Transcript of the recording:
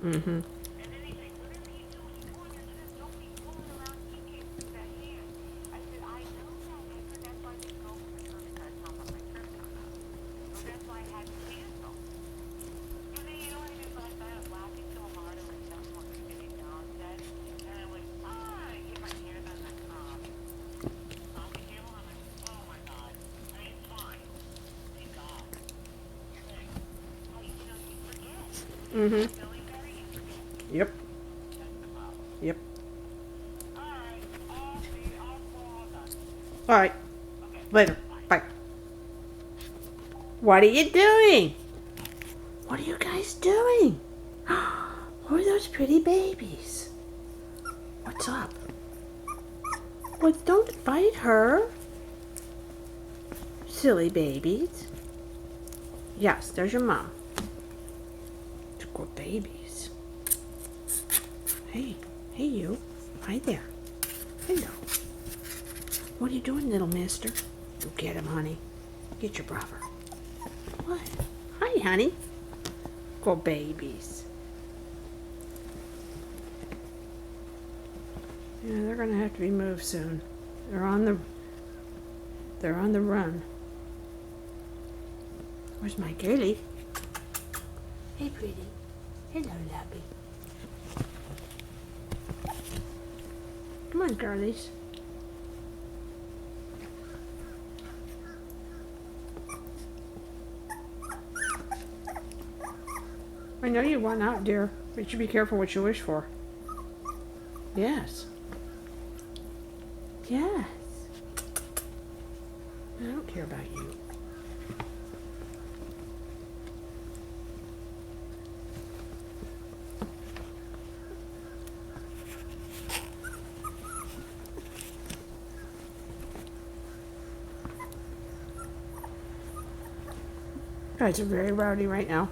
Mm-hmm. Mm-hmm. Yep. Yep. All right. Later. Bye. What are you doing? What are you guys doing? Who are those pretty babies? What's up? Well, don't bite her. Silly babies. Yes, there's your mom. Good babies. Hey, hey you. Hi there. Hello. What are you doing, little mister? Go get him, honey. Get your brother. What? Hi, honey. Good babies. Yeah, they're gonna have to be moved soon. They're on the run. Where's my girlie? Hey, pretty. Hello, lovey. Come on, girlies. I know you want out, dear, but you should be careful what you wish for. Yes. Yes. I don't care about you. You guys are very rowdy right now.